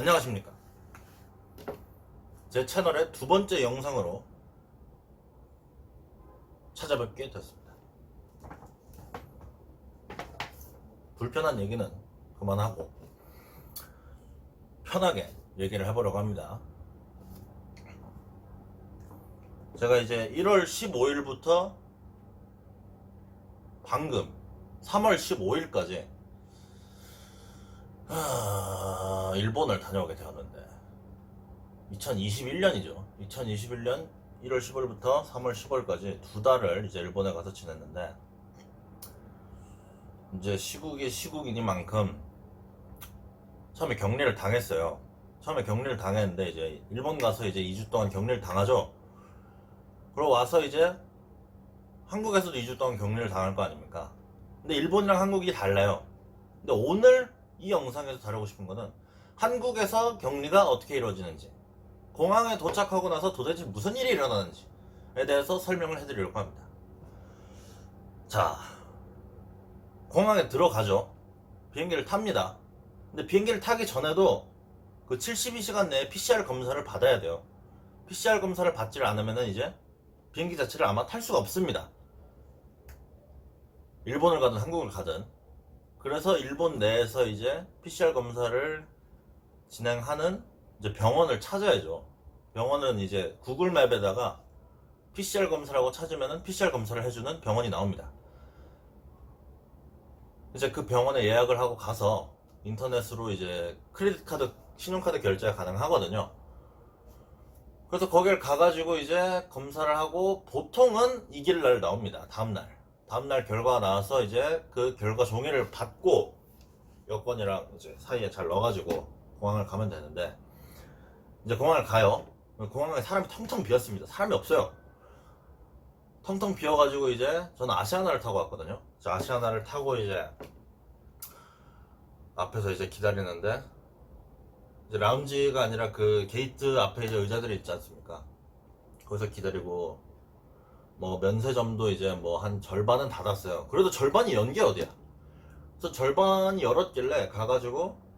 안녕하십니까. 제 채널의 두 번째 영상으로 찾아뵙게 됐습니다. 불편한 얘기는 그만하고 편하게 얘기를 해보려고 합니다. 제가 이제 1월 15일부터 방금 3월 15일까지 일본을 다녀오게 되었는데 2021년이죠. 2021년 1월 15일부터 3월 15일까지 두 달을 이제 일본에 가서 지냈는데, 이제 시국이 시국이니만큼 처음에 격리를 당했어요. 처음에 격리를 당했는데 이제 일본 가서 이제 2주 동안 격리를 당하죠. 그러고 와서 이제 한국에서도 2주 동안 격리를 당할 거 아닙니까? 근데 일본이랑 한국이 달라요. 근데 오늘 이 영상에서 다루고 싶은 거는 한국에서 격리가 어떻게 이루어지는지, 공항에 도착하고 나서 도대체 무슨 일이 일어나는지에 대해서 설명을 해드리려고 합니다. 자, 공항에 들어가죠. 비행기를 탑니다. 근데 비행기를 타기 전에도 그 72시간 내에 PCR 검사를 받아야 돼요. PCR 검사를 받지를 않으면 이제 비행기 자체를 아마 탈 수가 없습니다. 일본을 가든 한국을 가든. 그래서 일본 내에서 이제 PCR 검사를 진행하는 이제 병원을 찾아야죠. 병원은 이제 구글맵에다가 PCR 검사라고 찾으면 PCR 검사를 해주는 병원이 나옵니다. 이제 그 병원에 예약을 하고 가서 인터넷으로 이제 크레딧 카드, 신용카드 결제가 가능하거든요. 그래서 거길 가가지고 이제 검사를 하고 보통은 이길날 나옵니다. 다음날 결과가 나와서 이제 그 결과 종이를 받고 여권이랑 이제 사이에 잘 넣어가지고 공항을 가면 되는데, 이제 공항을 가요. 공항에 사람이 텅텅 비었습니다. 사람이 없어요. 텅텅 비어가지고 이제 저는 아시아나를 타고 왔거든요. 아시아나를 타고 이제 앞에서 이제 기다리는데, 이제 라운지가 아니라 그 게이트 앞에 이제 의자들이 있지 않습니까? 거기서 기다리고, 뭐 면세점도 이제 뭐 한 절반은 닫았어요. 그래도 절반이 연 게 어디야? 그래서 절반이 열었길래 가가지고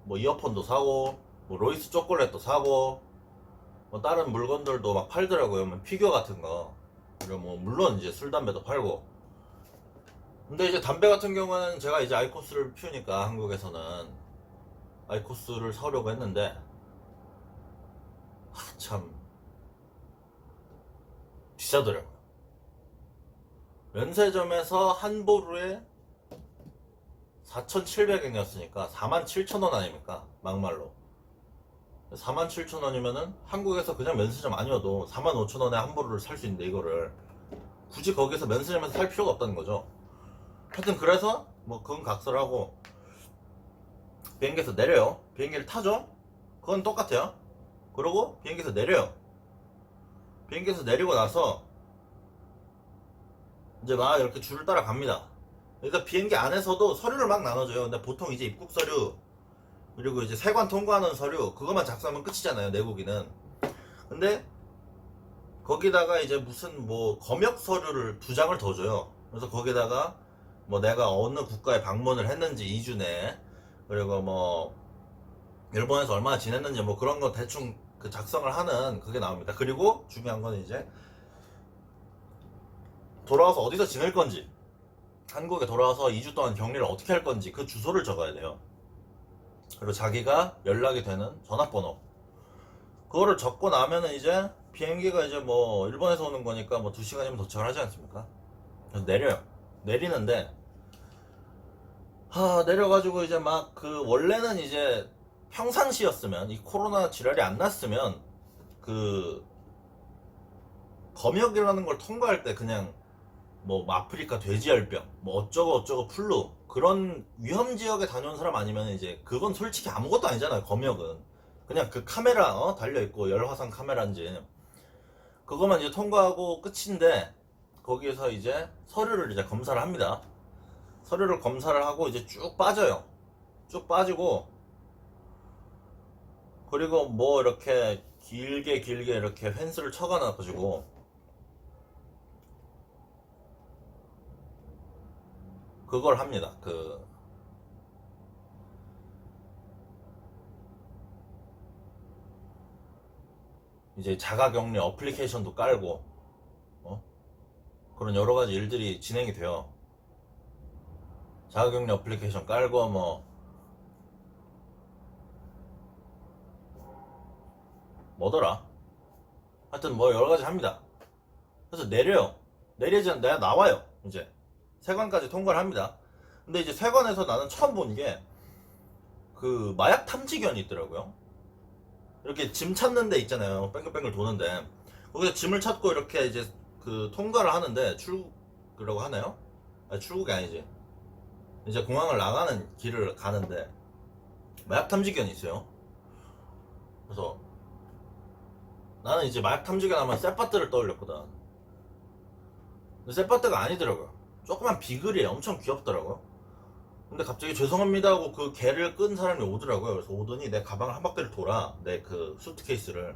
뭐 이어폰도 사고, 뭐 로이스 초콜릿도 사고, 뭐 다른 물건들도 막 팔더라고요. 뭐 피규어 같은 거. 그리고 뭐 물론 이제 술 담배도 팔고. 근데 이제 담배 같은 경우는 제가 이제 아이코스를 피우니까 한국에서는 아이코스를 사려고 했는데, 참 비싸더라고요. 면세점에서 한 보루에 4,700엔이었으니까 47,000원 아닙니까? 막말로 47,000원이면은 한국에서 그냥 면세점 아니어도 45,000원에 한 보루를 살 수 있는데, 이거를 굳이 거기서 면세점에서 살 필요가 없다는 거죠. 하여튼 그래서 뭐 그건 각설하고 비행기에서 내려요. 비행기를 타죠. 그건 똑같아요. 그러고 비행기에서 내려요. 비행기에서 내리고 나서 이제 막 이렇게 줄을 따라 갑니다. 그러니까 비행기 안에서도 서류를 막 나눠줘요. 근데 보통 이제 입국 서류, 그리고 이제 세관 통과하는 서류, 그것만 작성하면 끝이잖아요, 내국인은. 근데 거기다가 이제 무슨 뭐 검역 서류를 2장을 더 줘요. 그래서 거기다가 뭐 내가 어느 국가에 방문을 했는지 2주 내에, 그리고 뭐 일본에서 얼마나 지냈는지 뭐 그런 거 대충 그 작성을 하는 그게 나옵니다. 그리고 중요한 건 이제 돌아와서 어디서 지낼 건지, 한국에 돌아와서 2주 동안 격리를 어떻게 할 건지 그 주소를 적어야 돼요. 그리고 자기가 연락이 되는 전화번호, 그거를 적고 나면은 이제 비행기가 이제 뭐 일본에서 오는 거니까 뭐 2시간이면 도착을 하지 않습니까? 그래서 내려요. 내리는데, 내려가지고 이제 막 그 원래는 이제 평상시였으면, 이 코로나 지랄이 안 났으면 그 검역이라는 걸 통과할 때 그냥 뭐 아프리카 돼지열병, 뭐 어쩌고 어쩌고 플루, 그런 위험 지역에 다녀온 사람 아니면 이제 그건 솔직히 아무것도 아니잖아요. 검역은 그냥 그 카메라 달려 있고, 열화상 카메라인지 그것만 이제 통과하고 끝인데, 거기에서 이제 서류를 이제 검사를 합니다. 서류를 검사를 하고 이제 쭉 빠져요. 쭉 빠지고, 그리고 뭐 이렇게 길게 이렇게 펜스를 쳐가지고 그걸 합니다. 이제 자가격리 어플리케이션도 깔고 그런 여러 가지 일들이 진행이 돼요. 자가격리 어플리케이션 깔고 뭐더라? 하여튼 뭐 여러 가지 합니다. 그래서 내려요. 내리지 내가 나와요. 이제 세관까지 통과를 합니다. 근데 이제 세관에서 나는 처음 본 게 그 마약 탐지견이 있더라고요. 이렇게 짐 찾는 데 있잖아요. 뺑글뺑글 도는데 거기서 짐을 찾고 이렇게 이제 그 통과를 하는데 출국이라고 하나요? 아니, 출국이 아니지. 이제 공항을 나가는 길을 가는데 마약 탐지견이 있어요. 그래서 나는 이제 마약 탐지견 하면 쌔빠뜨를 떠올렸거든. 근데 쌔빠뜨가 아니더라고요. 조그만 비글이에요. 엄청 귀엽더라고요. 근데 갑자기 죄송합니다 하고 그 개를 끈 사람이 오더라고요. 그래서 오더니 내 가방을 한 바퀴를 돌아. 내 그 수트케이스를.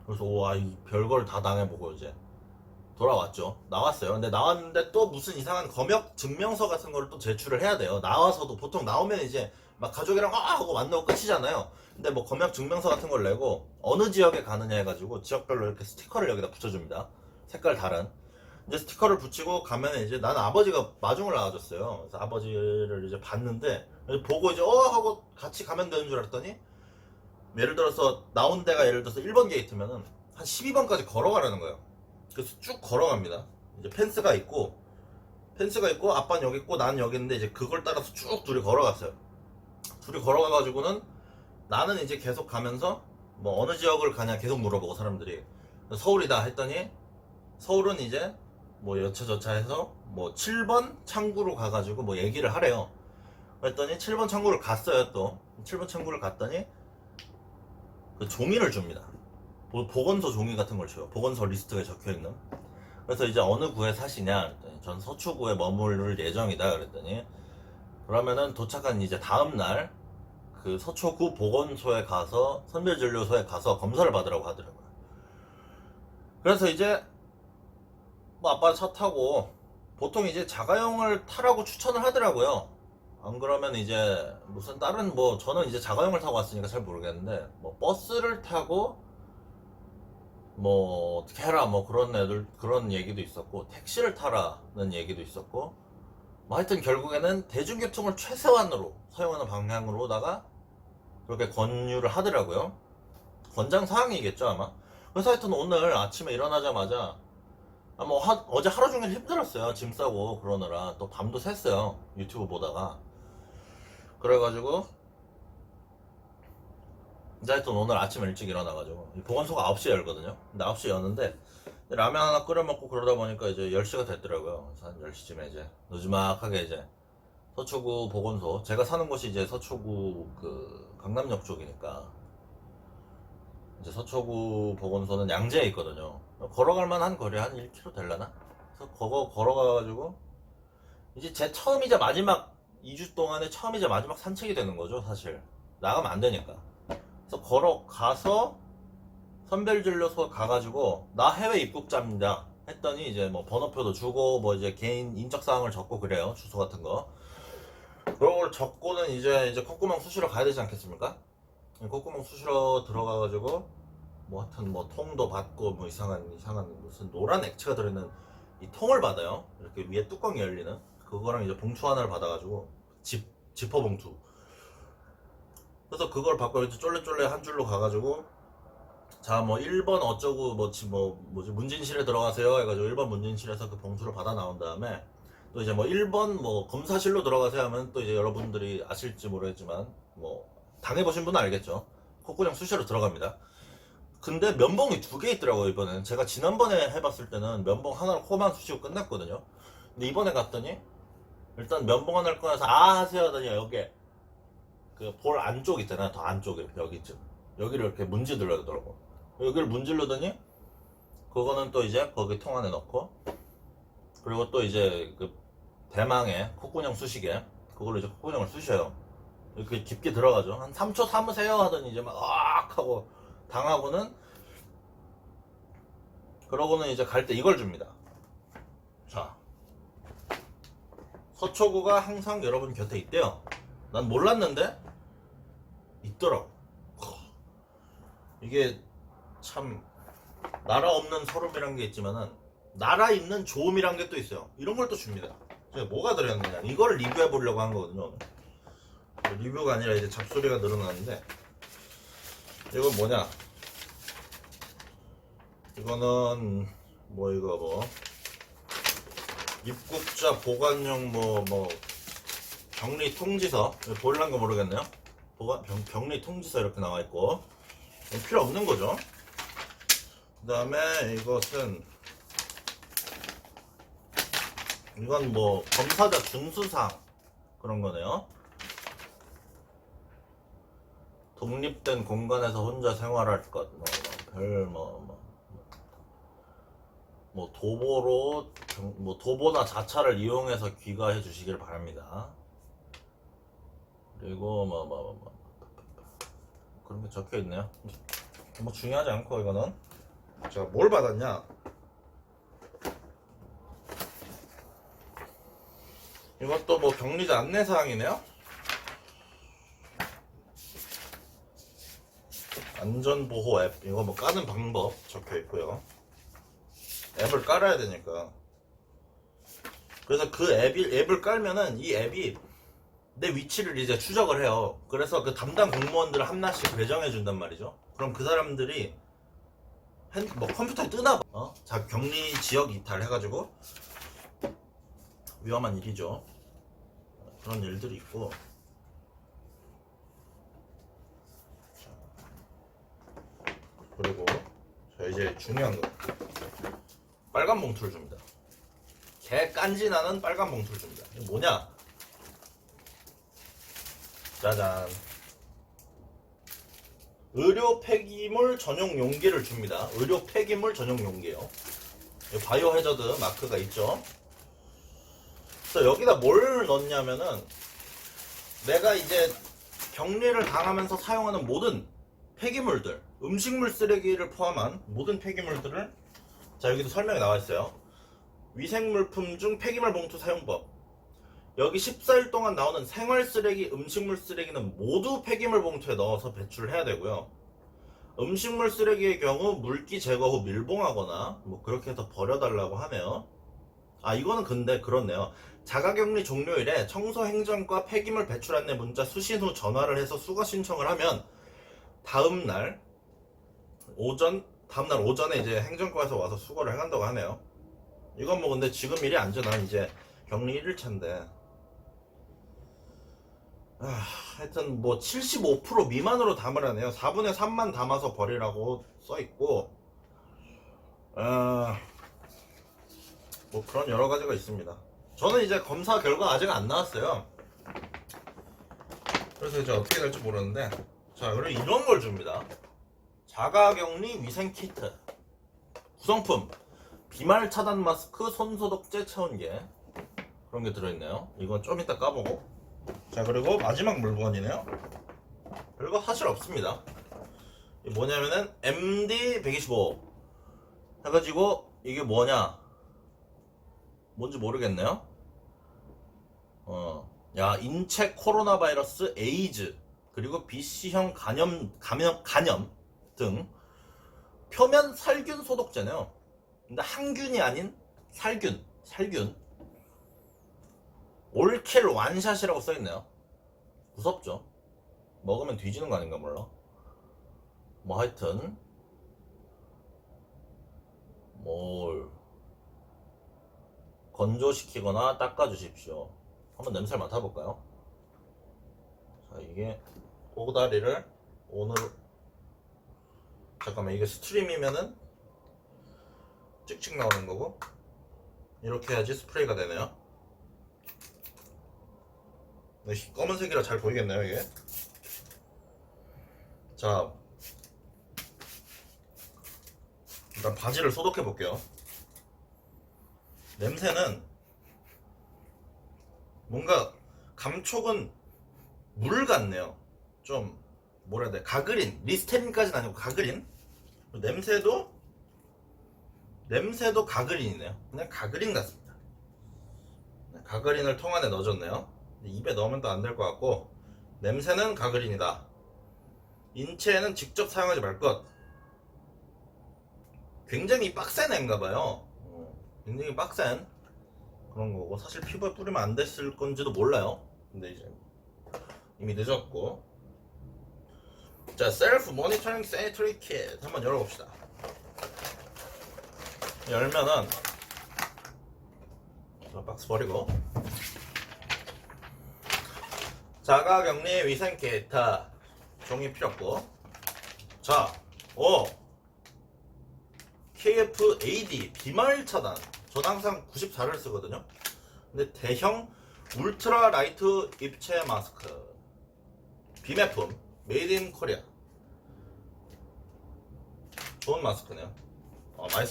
그래서 와, 이 별걸 다 당해보고 이제 돌아왔죠. 나왔어요. 근데 나왔는데 또 무슨 이상한 검역 증명서 같은 거를 또 제출을 해야 돼요. 나와서도 보통 나오면 이제 막 가족이랑 하고 만나고 끝이잖아요. 근데 뭐 검역 증명서 같은 걸 내고 어느 지역에 가느냐 해가지고 지역별로 이렇게 스티커를 여기다 붙여줍니다. 색깔 다른. 이제 스티커를 붙이고 가면 이제 나는 아버지가 마중을 나와줬어요. 그래서 아버지를 이제 봤는데 보고 이제 하고 같이 가면 되는 줄 알았더니 예를 들어서 나온 데가 예를 들어서 1번 게이트면은 한 12번까지 걸어가라는 거예요. 그래서 쭉 걸어갑니다. 이제 펜스가 있고 아빠는 여기 있고 나는 여기 있는데 이제 그걸 따라서 쭉 둘이 걸어갔어요. 둘이 걸어가가지고는 나는 이제 계속 가면서 뭐 어느 지역을 가냐 계속 물어보고 사람들이 서울이다 했더니 서울은 이제 뭐 여차저차 해서 뭐 7번 창구로 가가지고 뭐 얘기를 하래요. 그랬더니 7번 창구를 갔어요. 또 7번 창구를 갔더니 그 종이를 줍니다. 보건소 종이 같은 걸 줘요. 보건소 리스트가 적혀있는. 그래서 이제 어느 구에 사시냐 그랬더니 전 서초구에 머무를 예정이다 그랬더니 그러면은 도착한 이제 다음날 그 서초구 보건소에 가서 선별진료소에 가서 검사를 받으라고 하더라고요. 그래서 이제 뭐 아빠 차 타고 보통 이제 자가용을 타라고 추천을 하더라고요. 안 그러면 이제 무슨 다른 뭐 저는 이제 자가용을 타고 왔으니까 잘 모르겠는데 뭐 버스를 타고 뭐 어떻게 해라 뭐 그런 애들 그런 얘기도 있었고 택시를 타라는 얘기도 있었고 뭐 하여튼 결국에는 대중교통을 최소한으로 사용하는 방향으로다가 그렇게 권유를 하더라고요. 권장 사항이겠죠 아마. 그래서 하여튼 오늘 아침에 일어나자마자 어제 하루 종일 힘들었어요. 짐 싸고 그러느라 또 밤도 샜어요. 유튜브 보다가. 그래가지고 이제 하여튼 오늘 아침 일찍 일어나가지고 보건소가 9시에 열거든요. 근데 9시에 여는데 라면 하나 끓여 먹고 그러다 보니까 이제 10시가 됐더라고요. 그래서 한 10시쯤에 이제 늦지막하게 이제 서초구 보건소, 제가 사는 곳이 이제 서초구 그 강남역 쪽이니까 이제 서초구 보건소는 양재에 있거든요. 걸어갈 만한 거리 한 1km 될라나? 그래서 걸어가가지고 이제 제 처음이자 마지막 2주 동안에 처음이자 마지막 산책이 되는 거죠. 사실 나가면 안 되니까. 그래서 걸어가서 선별진료소 가가지고 나 해외 입국자입니다 했더니 이제 뭐 번호표도 주고 뭐 이제 개인 인적사항을 적고 그래요. 주소 같은 거 그런 걸 적고는 이제 콧구멍 수시러 가야 되지 않겠습니까? 콧구멍 수시러 들어가가지고 뭐 하여튼 뭐 통도 받고 뭐 이상한 무슨 노란 액체가 들어있는 이 통을 받아요. 이렇게 위에 뚜껑이 열리는 그거랑 이제 봉투 하나를 받아가지고 지퍼 봉투. 그래서 그걸 받고 이제 쫄래쫄래 한 줄로 가가지고 자 뭐 1번 어쩌고 뭐지 문진실에 들어가세요 해가지고 1번 문진실에서 그 봉투를 받아 나온 다음에 또 이제 뭐 1번 뭐 검사실로 들어가세요 하면 또 이제 여러분들이 아실지 모르겠지만 뭐 당해보신 분은 알겠죠. 콧구녕 수시로 들어갑니다. 근데 면봉이 2개 있더라고요. 이번엔 제가 지난번에 해봤을 때는 면봉 하나로 코만 쑤시고 끝났거든요. 근데 이번에 갔더니 일단 면봉 하나를 꺼내서 하세요 하더니 여기에 그 볼 안쪽 있잖아요. 더 안쪽에 여기쯤 여기를 이렇게 문지르더라고. 여기를 문지르더니 그거는 또 이제 거기 통 안에 넣고 그리고 또 이제 그 대망의 콧구녕 쑤시개 그걸로 이제 콧구녕을 쑤셔요. 이렇게 깊게 들어가죠. 한 3초 참으세요 하더니 이제 막 하고 당하고는 그러고는 이제 갈 때 이걸 줍니다. 자, 서초구가 항상 여러분 곁에 있대요. 난 몰랐는데 있더라고. 이게 참 나라 없는 서름이란 게 있지만은 나라 있는 좋음이란 게 또 있어요. 이런 걸 또 줍니다. 제가 뭐가 들어있느냐 이걸 리뷰해 보려고 한 거거든요. 오늘. 리뷰가 아니라 이제 잡소리가 늘어나는데 이건 뭐냐? 이거는 뭐 이거 뭐 입국자 보관용 뭐 격리 통지서 보일란 거 모르겠네요. 격리 통지서 이렇게 나와 있고 필요 없는 거죠. 그 다음에 이건 뭐 검사자 준수사항 그런 거네요. 독립된 공간에서 혼자 생활할 것, 도보나 자차를 이용해서 귀가해 주시길 바랍니다. 그리고 그런 게 적혀 있네요. 뭐 중요하지 않고 이거는 제가 뭘 받았냐? 이것도 뭐 격리자 안내사항이네요. 안전보호 앱 이거 뭐 까는 방법 적혀 있고요. 앱을 깔아야 되니까. 그래서 그 앱을 깔면은 이 앱이 내 위치를 이제 추적을 해요. 그래서 그 담당 공무원들을 하나씩 배정해 준단 말이죠. 그럼 그 사람들이 컴퓨터에 뜨나 봐. 자, 격리 지역 이탈 해가지고 위험한 일이죠. 그런 일들이 있고. 그리고 자 이제 중요한 거 빨간 봉투를 줍니다. 개 깐지나는 빨간 봉투를 줍니다. 이게 뭐냐? 짜잔. 의료 폐기물 전용 용기를 줍니다. 의료 폐기물 전용 용기요. 바이오 해저드 마크가 있죠. 그래서 여기다 뭘 넣냐면은 내가 이제 격리를 당하면서 사용하는 모든 폐기물들, 음식물 쓰레기를 포함한 모든 폐기물들을 자 여기도 설명이 나와 있어요. 위생물품 중 폐기물 봉투 사용법. 여기 14일 동안 나오는 생활 쓰레기, 음식물 쓰레기는 모두 폐기물 봉투에 넣어서 배출을 해야 되고요. 음식물 쓰레기의 경우 물기 제거 후 밀봉하거나 뭐 그렇게 해서 버려달라고 하네요. 아 이거는 근데 그렇네요. 자가격리 종료일에 청소행정과 폐기물 배출 안내 문자 수신 후 전화를 해서 수거 신청을 하면 다음날 오전에 이제 행정과에서 와서 수거를 해간다고 하네요. 이건 뭐 근데 지금 일이 아니죠. 난 이제 격리 1일차인데 하여튼 뭐 75% 미만으로 담으라네요. 4분의 3만 담아서 버리라고 써있고 뭐 그런 여러 가지가 있습니다. 저는 이제 검사 결과 아직 안 나왔어요. 그래서 이제 어떻게 될지 모르는데 자 그리고 이런 걸 줍니다. 자가격리 위생키트 구성품 비말 차단 마스크, 손소독제, 체온계 그런 게 들어있네요. 이건 좀 이따 까보고 자 그리고 마지막 물건이네요. 별거 사실 없습니다. 이게 뭐냐면은 MD125 해가지고 이게 뭐냐 뭔지 모르겠네요. 야 인체 코로나 바이러스 에이즈 그리고 BC형 간염 등 표면 살균 소독제네요. 근데 항균이 아닌 살균 올킬 완샷이라고 써있네요. 무섭죠. 먹으면 뒤지는 거 아닌가 몰라. 뭐 하여튼 뭘 건조시키거나 닦아주십시오. 한번 냄새를 맡아볼까요? 자 이게 꼬다리를 오늘 잠깐만 이게 스트림이면은 찍찍 나오는 거고 이렇게 해야지 스프레이가 되네요. 검은색이라 잘 보이겠네요 이게. 자 일단 바지를 소독해 볼게요. 냄새는 뭔가 감촉은 물 같네요. 좀 뭐라 해야 돼, 가그린, 리스테린까지는 아니고 가그린. 냄새도 가그린이네요. 그냥 가그린 같습니다. 가그린을 통 안에 넣어줬네요. 입에 넣으면 또 안 될 것 같고 냄새는 가그린이다. 인체에는 직접 사용하지 말 것. 굉장히 빡센 애인가봐요. 굉장히 빡센 그런 거고, 사실 피부에 뿌리면 안 됐을 건지도 몰라요. 근데 이제 이미 늦었고. 자, 셀프 모니터링 세니터리 킷 한번 열어봅시다. 열면은 박스 버리고, 자가격리 위생 킷 다 종이 필요 없고. 자, KF-AD 비말 차단. 전 항상 94를 쓰거든요. 근데 대형 울트라 라이트 입체 마스크, 비매품, 메이드 인 코리아. 좋은 마스크네요.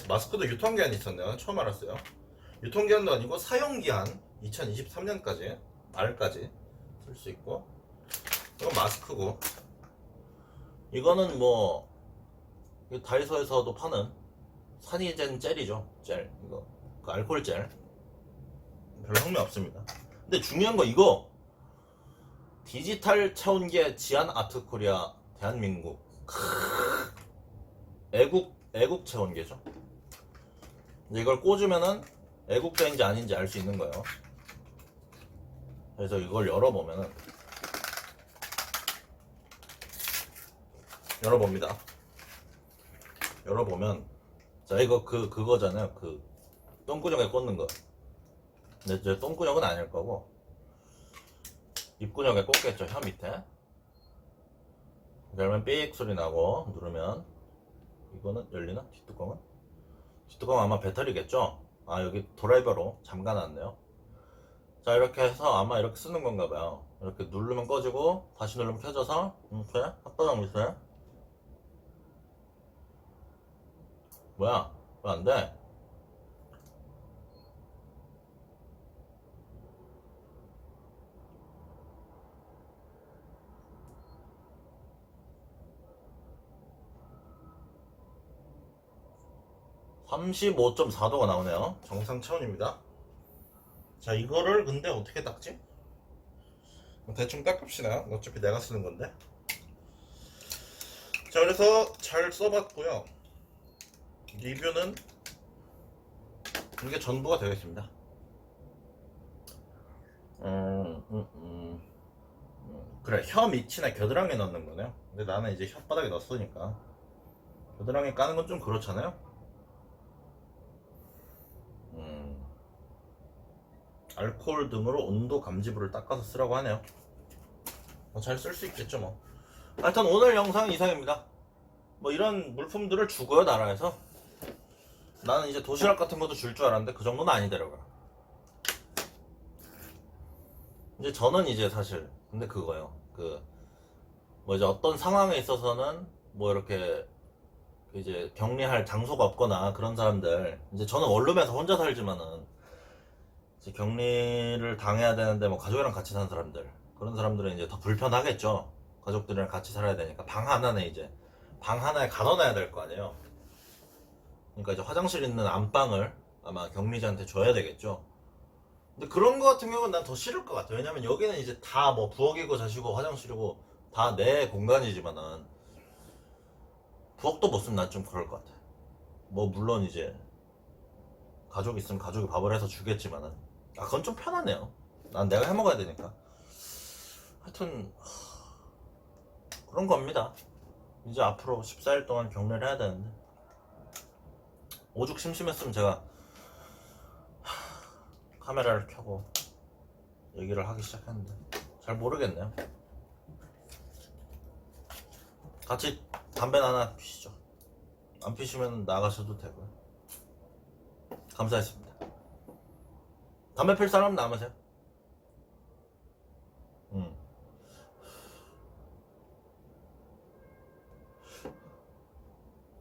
마스크도 유통기한이 있었네요. 처음 알았어요. 유통기한도 아니고 사용기한 2023년까지 말까지 쓸 수 있고. 이건 마스크고, 이거는 뭐 다이소에서도 파는 산이젠 젤이죠. 젤, 이거 그 알코올 젤. 별로 흥미 없습니다. 근데 중요한 거 이거 디지털 체온계 지안 아트 코리아 대한민국 애국 체온계죠. 이걸 꽂으면은 애국자인지 아닌지 알 수 있는 거예요. 그래서 이걸 열어봅니다. 열어보면, 자, 이거 그거잖아요. 그 똥구녕에 꽂는 거. 근데 저 똥구녕은 아닐 거고 입구녕에 꽂겠죠. 혀 밑에. 그러면 삑 소리 나고 누르면, 이거는 열리나? 뒷뚜껑은 아마 배터리겠죠? 여기 드라이버로 잠가놨네요. 자, 이렇게 해서 아마 이렇게 쓰는 건가 봐요. 이렇게 누르면 꺼지고 다시 누르면 켜져서 이렇게 혓바닥 밑에. 뭐야? 왜 안 돼? (35.4도가) 나오네요. 정상 체온입니다. 자, 이거를 근데 어떻게 닦지? 대충 닦읍시다. 어차피 내가 쓰는 건데. 자, 그래서 잘 써봤고요. 리뷰는 이게 전부가 되겠습니다. 그래, 혀 밑이나 겨드랑이에 넣는 거네요. 근데 나는 이제 혓바닥에 넣었으니까 겨드랑이에 까는 건 좀 그렇잖아요. 알코올 등으로 온도 감지부를 닦아서 쓰라고 하네요. 잘 쓸 수 있겠죠 뭐. 하여튼 오늘 영상은 이상입니다. 뭐 이런 물품들을 주고요, 나라에서. 나는 이제 도시락 같은 것도 줄 줄 알았는데 그 정도는 아니더라고요. 이제 저는 이제 사실 근데 그거요. 뭐 이제 어떤 상황에 있어서는 뭐 이렇게 이제 격리할 장소가 없거나 그런 사람들, 이제 저는 원룸에서 혼자 살지만은 이제 격리를 당해야 되는데 뭐 가족이랑 같이 사는 사람들, 그런 사람들은 이제 더 불편하겠죠. 가족들이랑 같이 살아야 되니까 방 하나에 가둬놔야 될 거 아니에요. 그러니까 이제 화장실 있는 안방을 아마 격리자한테 줘야 되겠죠. 근데 그런 거 같은 경우는 난 더 싫을 것 같아. 왜냐면 여기는 이제 다 뭐 부엌이고 자시고 화장실이고 다 내 공간이지만은 부엌도 못 쓰면 난 좀 그럴 것 같아. 뭐 물론 이제 가족 있으면 가족이 밥을 해서 주겠지만은 그건 좀 편하네요. 난 내가 해 먹어야 되니까. 하여튼 그런 겁니다. 이제 앞으로 14일 동안 격리를 해야 되는데, 오죽 심심했으면 제가 카메라를 켜고 얘기를 하기 시작했는데 잘 모르겠네요. 같이 담배 하나 피시죠. 안 피시면 나가셔도 되고요. 감사했습니다. 담배 필 사람 남으세요?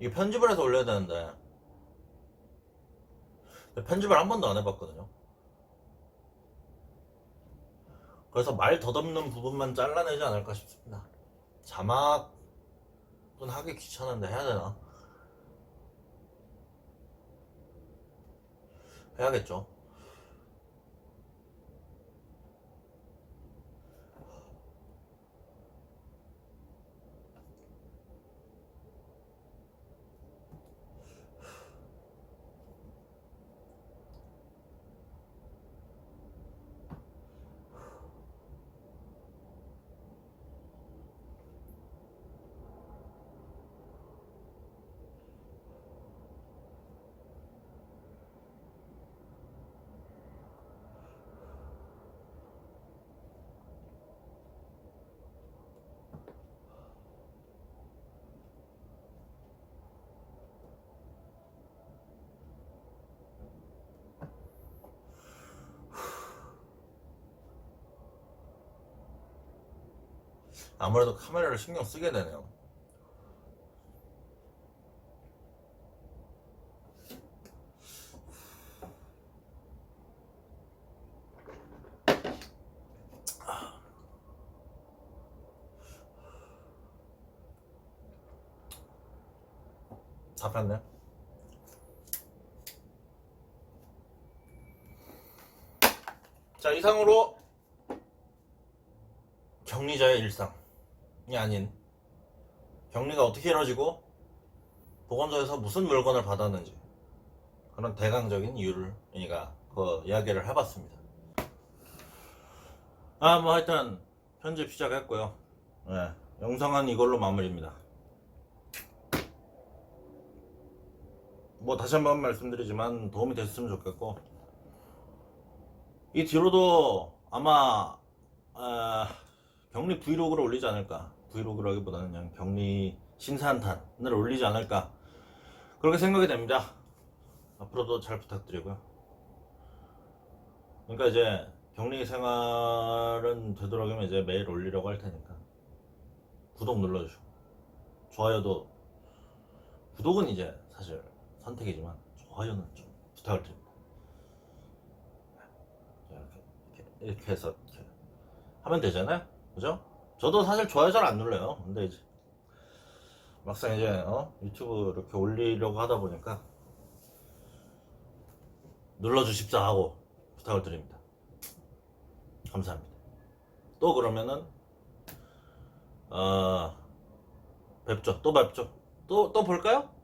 이게 편집을 해서 올려야 되는데 편집을 한 번도 안 해봤거든요. 그래서 말 더듬는 부분만 잘라내지 않을까 싶습니다. 자막은 하기 귀찮은데 해야 되나? 해야겠죠. 아무래도 카메라를 신경 쓰게 되네요. 다 폈네. 자, 이상으로 격리자의 일상이 아닌 격리가 어떻게 이루어지고 보건소에서 무슨 물건을 받았는지 그런 대강적인 이유를 우리가 그 이야기를 해봤습니다. 뭐 하여튼 편집 시작했고요. 네, 영상은 이걸로 마무리입니다. 뭐 다시 한번 말씀드리지만 도움이 됐으면 좋겠고, 이 뒤로도 아마 격리 브이로그를 올리지 않을까. 브이로그라기보다는 그냥 격리 신사한탄을 올리지 않을까, 그렇게 생각이 됩니다. 앞으로도 잘 부탁드리고요. 그러니까 이제 격리 생활은 되도록이면 이제 매일 올리려고 할 테니까 구독 눌러주시고, 좋아요도, 구독은 이제 사실 선택이지만 좋아요는 좀 부탁을 드립니다. 이렇게 해서 이렇게 하면 되잖아요, 그죠? 저도 사실 좋아요 잘 안 눌러요. 근데 이제 막상 이제 유튜브 이렇게 올리려고 하다 보니까 눌러주십사 하고 부탁을 드립니다. 감사합니다. 또 그러면은 뵙죠. 또 뵙죠. 또 볼까요?